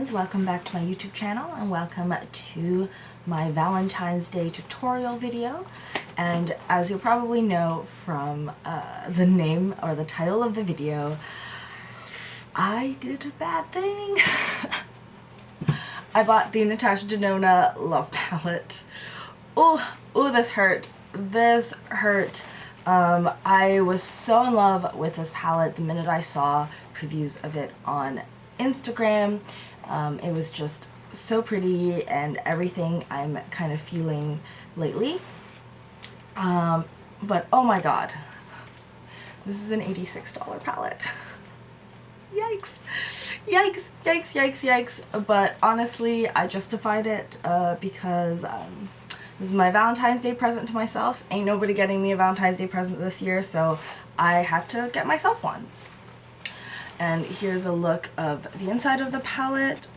friends, welcome back to my YouTube channel and welcome to my Valentine's Day tutorial video. And as you'll probably know from the name or the title of the video, I did a bad thing. I bought the Natasha Denona Love Palette. Oh, this hurt. This hurt. I was so in love with this palette the minute I saw previews of it on Instagram. It was just so pretty and everything I'm kind of feeling lately. But oh my god, this is an $86 palette. Yikes. Yikes, yikes, yikes, yikes. But honestly, I justified it because this is my Valentine's Day present to myself. Ain't nobody getting me a Valentine's Day present this year, so I had to get myself one. And here's a look of the inside of the palette.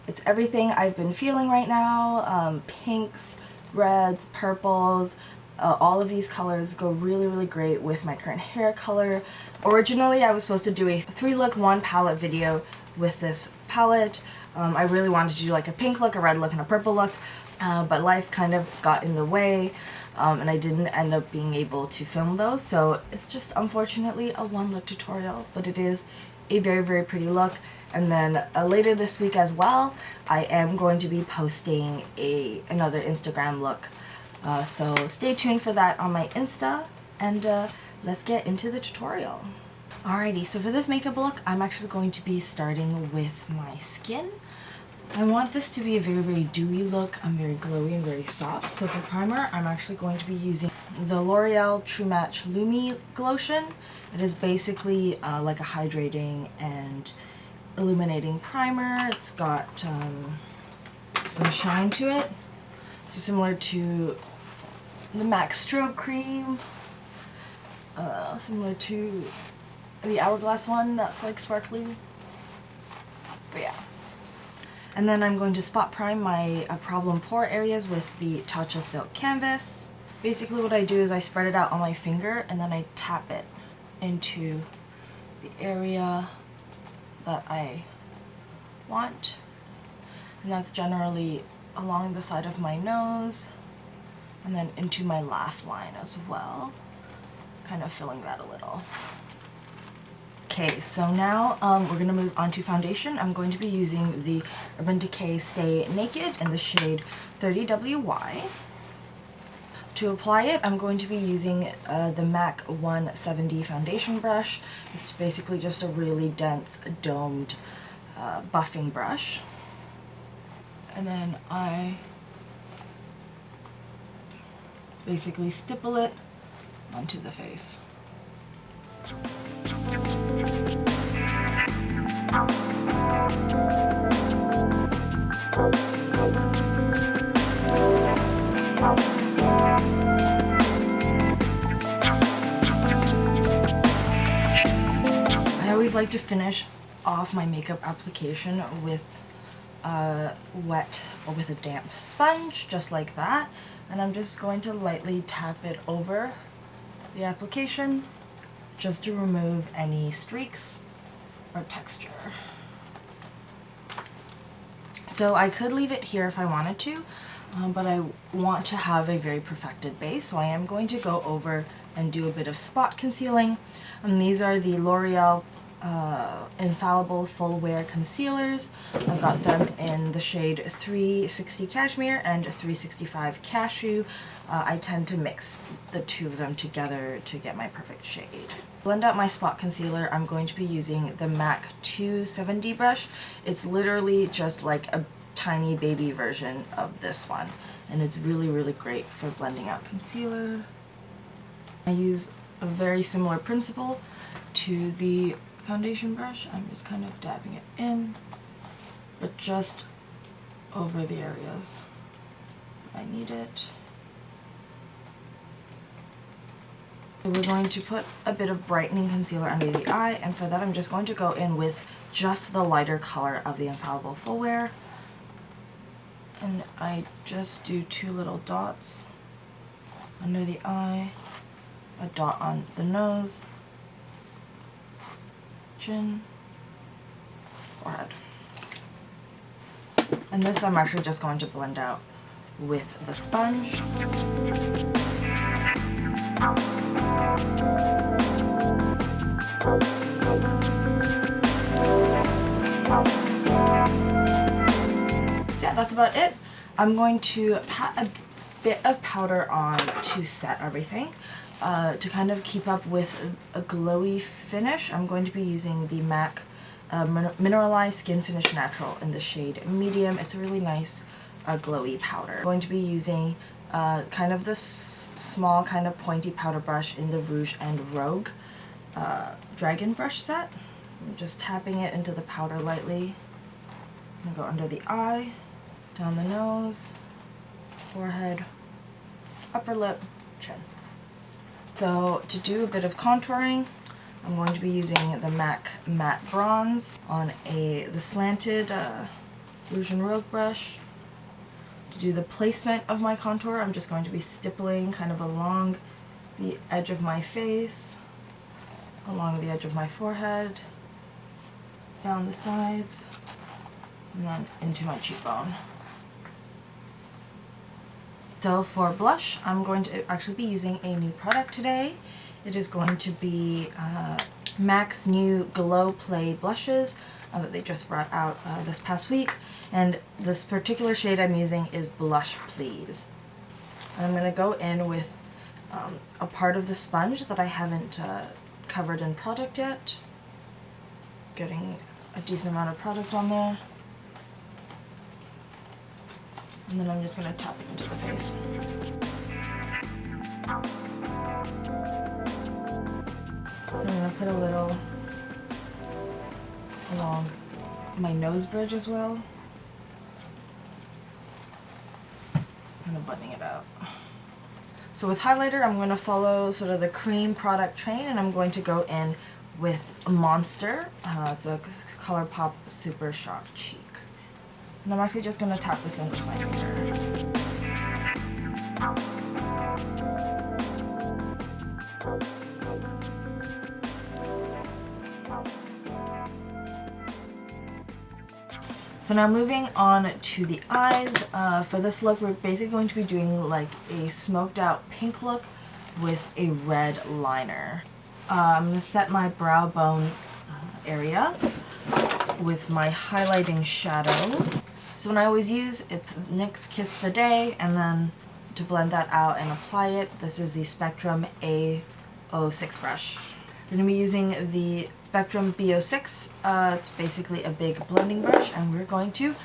It's everything I've been feeling right now. Pinks, reds, purples. All of these colors go really, really great with my current hair color. Originally, I was supposed to do a 3-look, 1 palette video with this palette. I really wanted to do like a pink look, a red look, and a purple look. But life kind of got in the way, and I didn't end up being able to film those. So it's just unfortunately a 1-look tutorial, but it is a very, very pretty look. And then later this week as well, I am going to be posting another Instagram look. So stay tuned for that on my Insta, and let's get into the tutorial. Alrighty, so for this makeup look, I'm actually going to be starting with my skin. I want this to be a very, very dewy look. I'm very glowy and very soft. So for primer, I'm actually going to be using the L'Oreal True Match Lumi Glotion. It is basically like a hydrating and illuminating primer. It's got some shine to it. So similar to the MAC Strobe Cream. Similar to the Hourglass one that's like sparkly. But yeah. And then I'm going to spot prime my problem pore areas with the Tatcha Silk Canvas. Basically what I do is I spread it out on my finger and then I tap it into the area that I want. And that's generally along the side of my nose and then into my laugh line as well. Kind of filling that a little. Okay, so now we're going to move on to foundation. I'm going to be using the Urban Decay Stay Naked in the shade 30WY. To apply it, I'm going to be using the MAC 170 foundation brush. It's basically just a really dense, domed buffing brush. And then I basically stipple it onto the face. I always like to finish off my makeup application with a wet or with a damp sponge, just like that. And I'm just going to lightly tap it over the application just to remove any streaks or texture. So I could leave it here if I wanted to, but I want to have a very perfected base, so I am going to go over and do a bit of spot concealing. These are the L'Oreal Infallible Full Wear Concealers. I've got them in the shade 360 Cashmere and 365 Cashew. I tend to mix the two of them together to get my perfect shade. To blend out my spot concealer, I'm going to be using the MAC 270 brush. It's literally just like a tiny baby version of this one, and it's really, really great for blending out concealer. I use a very similar principle to the foundation brush. I'm just kind of dabbing it in, but just over the areas I need it. So we're going to put a bit of brightening concealer under the eye, and for that I'm just going to go in with just the lighter color of the Infallible Full Wear. And I just do 2 little dots under the eye, a dot on the nose, chin, forehead. And this I'm actually just going to blend out with the sponge. So yeah, that's about it. I'm going to pat a bit of powder on to set everything. To kind of keep up with a glowy finish, I'm going to be using the MAC Mineralize Skinfinish Natural in the shade Medium. It's a really nice glowy powder. I'm going to be using kind of this small kind of pointy powder brush in the Rouge and Rogue Dragon brush set. I'm just tapping it into the powder lightly. I'm going to go under the eye, down the nose, forehead, upper lip, chin. So to do a bit of contouring, I'm going to be using the MAC Matte Bronze on the slanted Rouge and Rogue brush. To do the placement of my contour, I'm just going to be stippling kind of along the edge of my face, along the edge of my forehead, down the sides, and then into my cheekbone. So for blush, I'm going to actually be using a new product today. It is going to be MAC's new Glow Play blushes that they just brought out this past week. And this particular shade I'm using is Blush Please. And I'm going to go in with a part of the sponge that I haven't covered in product yet. Getting a decent amount of product on there. And then I'm just going to tap it into the face. I'm going to put a little along my nose bridge as well. Kind of blending it out. So with highlighter, I'm going to follow sort of the Creme product train, and I'm going to go in with Monster. It's a Colourpop Super Shock Cheek. And I'm actually just going to tap this in with my finger. So now moving on to the eyes. For this look, we're basically going to be doing like a smoked out pink look with a red liner. I'm going to set my brow bone area with my highlighting shadow. So when I always use, it's NYX Kiss the Day, and then to blend that out and apply it, this is the Spectrum A06 brush. We're going to be using the Spectrum B06. It's basically a big blending brush, and we're going to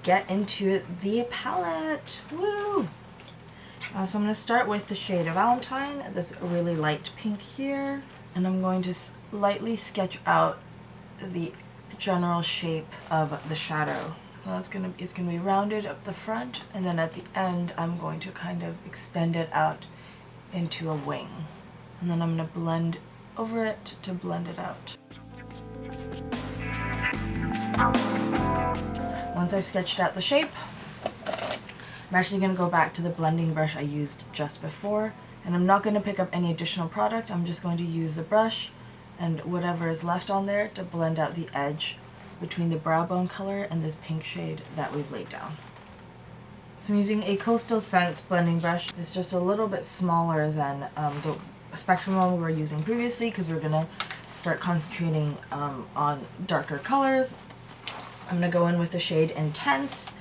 get into the palette. Woo! So I'm going to start with the shade of Valentine, this really light pink here, and I'm going to lightly sketch out the general shape of the shadow. It's gonna be rounded up the front, and then at the end I'm going to kind of extend it out into a wing. And then I'm going to blend over it to blend it out. Once I've sketched out the shape, I'm actually going to go back to the blending brush I used just before, and I'm not going to pick up any additional product. I'm just going to use the brush and whatever is left on there to blend out the edge between the brow bone color and this pink shade that we've laid down. So I'm using a Coastal Scents blending brush. It's just a little bit smaller than the Spectrum one we were using previously, because we're going to start concentrating on darker colors. I'm going to go in with the shade Intense,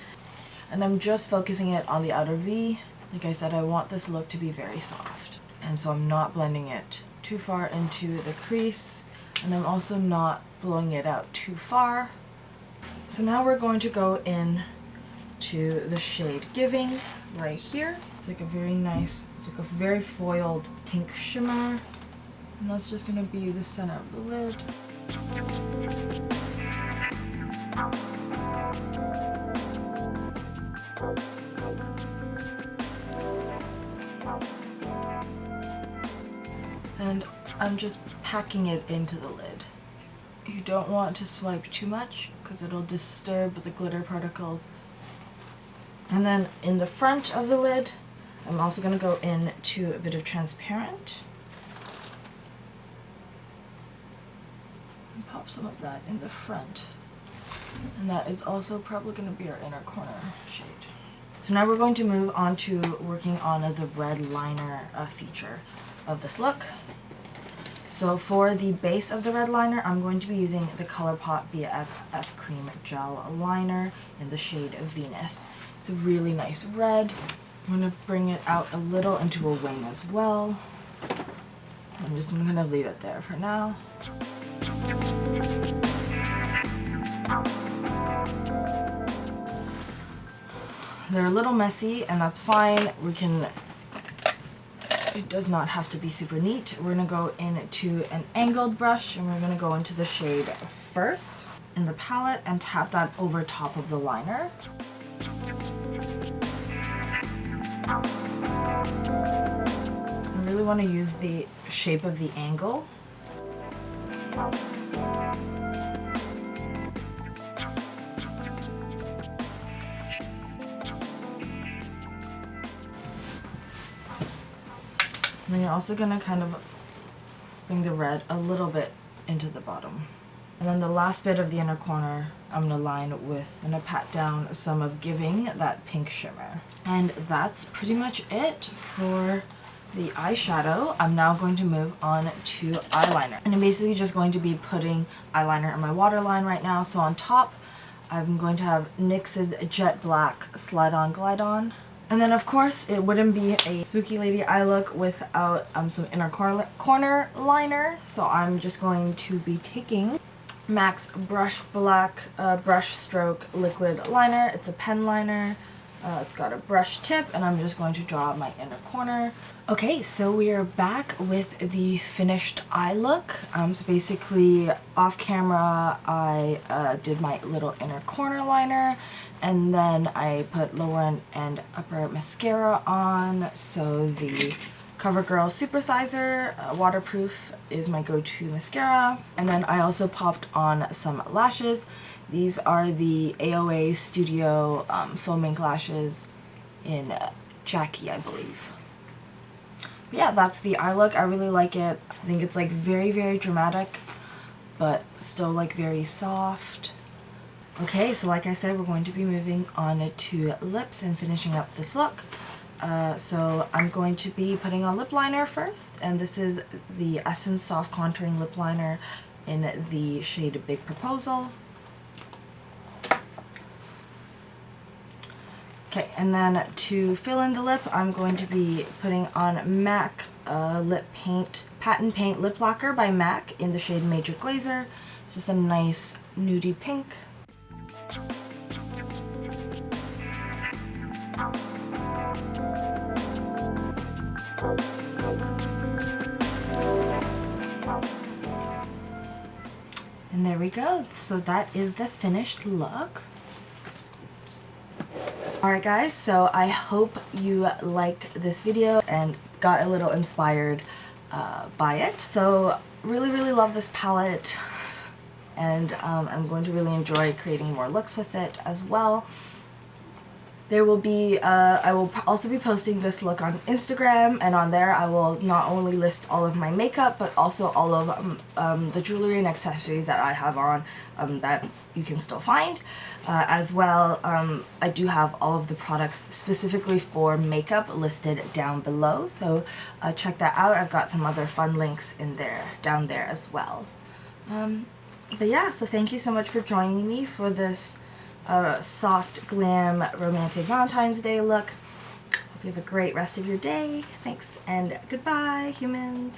and I'm just focusing it on the outer V. Like I said, I want this look to be very soft, and so I'm not blending it too far into the crease, and I'm also not blowing it out too far. So now we're going to go in to the shade Giving right here. It's like a very nice, it's like a very foiled pink shimmer, and that's just going to be the center of the lid. And I'm just packing it into the lid. You don't want to swipe too much because it'll disturb the glitter particles. And then in the front of the lid, I'm also going to go in to a bit of transparent and pop some of that in the front. And that is also probably going to be our inner corner shade. So now we're going to move on to working on the red liner feature of this look. So for the base of the red liner, I'm going to be using the Colourpop BFF Cream Gel Liner in the shade Venus. It's a really nice red. I'm going to bring it out a little into a wing as well. I'm just going to leave it there for now. They're a little messy, and that's fine. It does not have to be super neat. We're gonna go into an angled brush, and we're gonna go into the shade first in the palette and tap that over top of the liner. I really want to use the shape of the angle. And then you're also going to kind of bring the red a little bit into the bottom. And then the last bit of the inner corner, I'm going to line with, I'm going to pat down some of Giving that pink shimmer. And that's pretty much it for the eyeshadow. I'm now going to move on to eyeliner. And I'm basically just going to be putting eyeliner in my waterline right now. So on top, I'm going to have NYX's Jet Black Slide On Glide On. And then of course it wouldn't be a spooky lady eye look without some inner corner liner. So I'm just going to be taking MAC's Brush Black Brush Stroke Liquid Liner. It's a pen liner. It's got a brush tip, and I'm just going to draw my inner corner. Okay, so we are back with the finished eye look. So basically off camera I did my little inner corner liner, and then I put lower and upper mascara on. So the CoverGirl Supersizer Waterproof is my go-to mascara. And then I also popped on some lashes. These are the AOA Studio Foam Ink lashes in Jackie, I believe. But yeah, that's the eye look. I really like it. I think it's like very, very dramatic, but still like very soft. Okay, so like I said, we're going to be moving on to lips and finishing up this look. So I'm going to be putting on lip liner first, and this is the Essence Soft Contouring Lip Liner in the shade Big Proposal. Okay, and then to fill in the lip, I'm going to be putting on MAC Lip Paint, Patent Paint Lip Lacquer by MAC in the shade Major Glazer. It's just a nice nudie pink. And there we go. So that is the finished look. Alright guys, so I hope you liked this video and got a little inspired by it. So really, really love this palette, and I'm going to really enjoy creating more looks with it as well. There will be, I will also be posting this look on Instagram, and on there I will not only list all of my makeup, but also all of the jewelry and accessories that I have on that you can still find. As well, I do have all of the products specifically for makeup listed down below, so check that out. I've got some other fun links in there, down there as well. But yeah, so thank you so much for joining me for this soft, glam, romantic Valentine's Day look. Hope you have a great rest of your day. Thanks, and goodbye, humans.